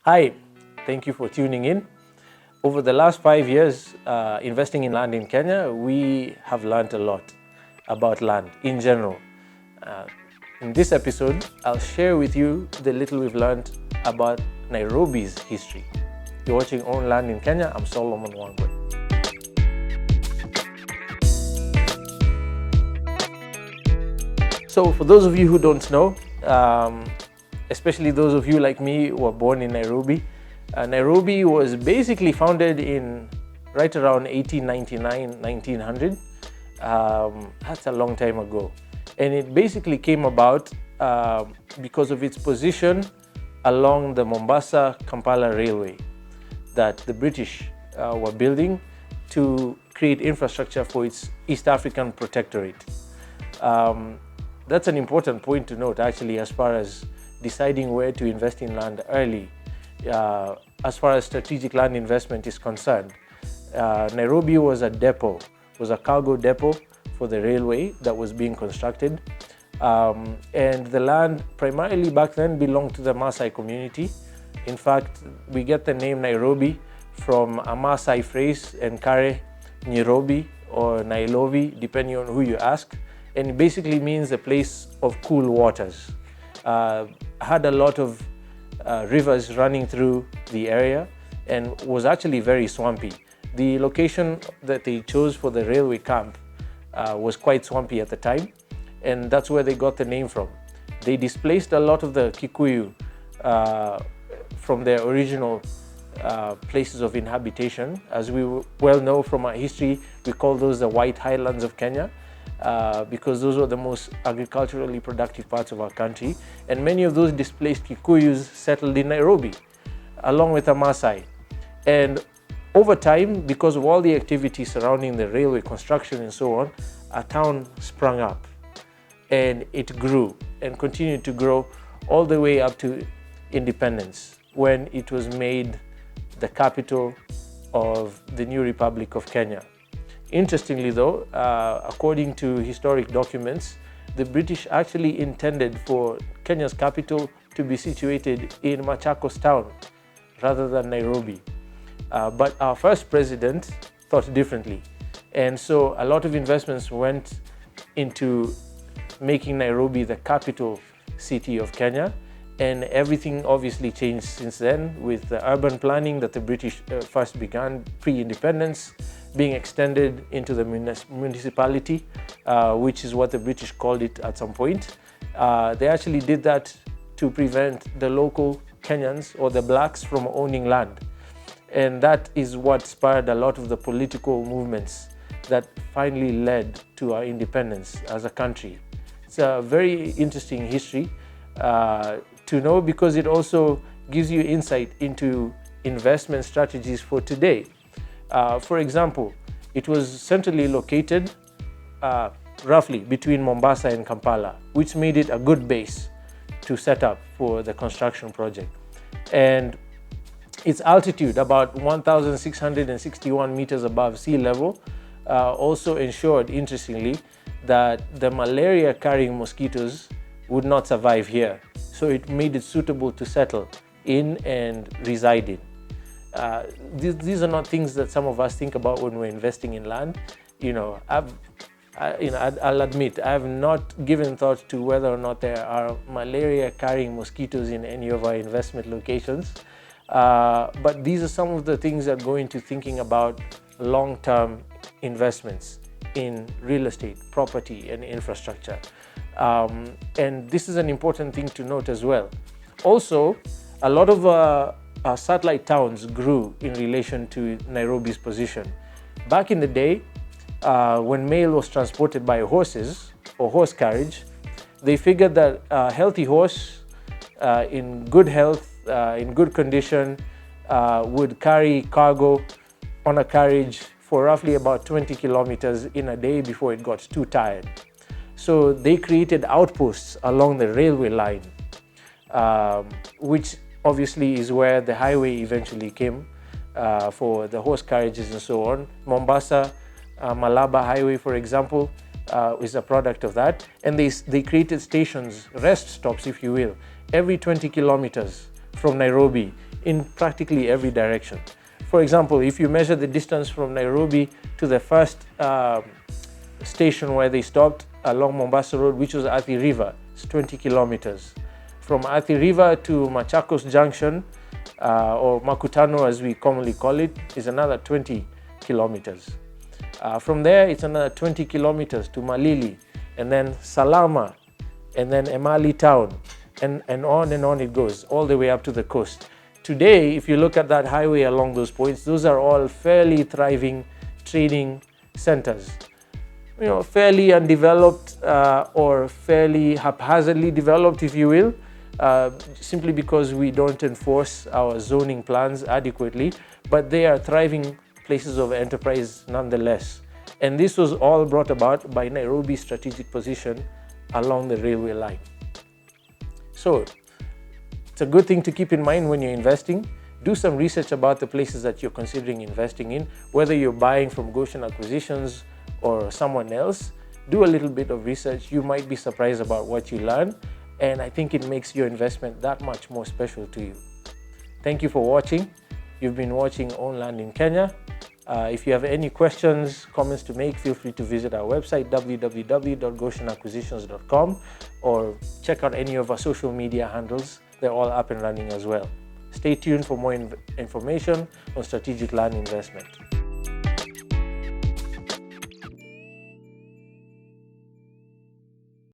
Hi, thank you for tuning in. Over the last 5 years investing in land in Kenya, we have learned a lot about land in general. In this episode, I'll share with you the little we've learned about Nairobi's history. You're watching Own Land in Kenya. I'm Solomon Wangwe. So for those of you who don't know, especially those of you like me who were born in Nairobi, Nairobi was basically founded in right around 1899, 1900. That's a long time ago. And it basically came about because of its position along the Mombasa-Kampala Railway that the British were building to create infrastructure for its East African protectorate. That's an important point to note, actually, as far as deciding where to invest in land early. As far as strategic land investment is concerned, Nairobi was a depot, was a cargo depot for the railway that was being constructed. And the land primarily back then belonged to the Maasai community. In fact, we get the name Nairobi from a Maasai phrase, Nkare, Nairobi or Nairobi, depending on who you ask. And it basically means a place of cool waters. Had a lot of rivers running through the area and was actually very swampy. The location that they chose for the railway camp was quite swampy at the time, and that's where they got the name from. They displaced a lot of the Kikuyu from their original places of inhabitation. As we well know from our history, we call those the White Highlands of Kenya. Because those were the most agriculturally productive parts of our country. And many of those displaced Kikuyus settled in Nairobi, along with the Maasai. And over time, because of all the activity surrounding the railway construction and so on, a town sprung up. And it grew and continued to grow all the way up to independence, when it was made the capital of the new Republic of Kenya. Interestingly though, according to historic documents, the British actually intended for Kenya's capital to be situated in Machakos town rather than Nairobi. But our first president thought differently. And so a lot of investments went into making Nairobi the capital city of Kenya. And everything obviously changed since then with the urban planning that the British first began pre-independence, being extended into the municipality, which is what the British called it at some point. They actually did that to prevent the local Kenyans or the blacks from owning land. And that is what spurred a lot of the political movements that finally led to our independence as a country. It's a very interesting history to know, because it also gives you insight into investment strategies for today. For example, it was centrally located roughly between Mombasa and Kampala, which made it a good base to set up for the construction project. And its altitude, about 1,661 meters above sea level, also ensured, interestingly, that the malaria-carrying mosquitoes would not survive here. So it made it suitable to settle in and reside in. These are not things that some of us think about when we're investing in land. I'll admit, I have not given thought to whether or not there are malaria-carrying mosquitoes in any of our investment locations. But these are some of the things that go into thinking about long-term investments in real estate, property, and infrastructure. And this is an important thing to note as well. Also, a lot of satellite towns grew in relation to Nairobi's position. Back in the day, when mail was transported by horses or horse carriage, they figured that a healthy horse in good health, in good condition, would carry cargo on a carriage for roughly about 20 kilometers in a day before it got too tired. So they created outposts along the railway line, which obviously is where the highway eventually came for the horse carriages and so on. Mombasa, Malaba Highway, for example, is a product of that. And they created stations, rest stops, if you will, every 20 kilometers from Nairobi in practically every direction. For example, if you measure the distance from Nairobi to the first station where they stopped along Mombasa Road, which was Athi River, it's 20 kilometers. From Athi River to Machakos Junction, or Makutano as we commonly call it, is another 20 kilometers. From there, it's another 20 kilometers to Malili, and then Salama, and then Emali town, and on it goes, all the way up to the coast. Today, if you look at that highway along those points, those are all fairly thriving trading centers. You know, fairly undeveloped or fairly haphazardly developed, if you will, simply because we don't enforce our zoning plans adequately, but they are thriving places of enterprise nonetheless. And this was all brought about by Nairobi's strategic position along the railway line. So it's a good thing to keep in mind when you're investing. Do some research about the places that you're considering investing in, whether you're buying from Goshen Acquisitions or someone else. Do a little bit of research. You might be surprised about what you learn, and I think it makes your investment that much more special to you. Thank you for watching. You've been watching Own Land in Kenya. If you have any questions, comments to make, feel free to visit our website, www.goshenacquisitions.com, or check out any of our social media handles. They're all up and running as well. Stay tuned for more information on strategic land investment.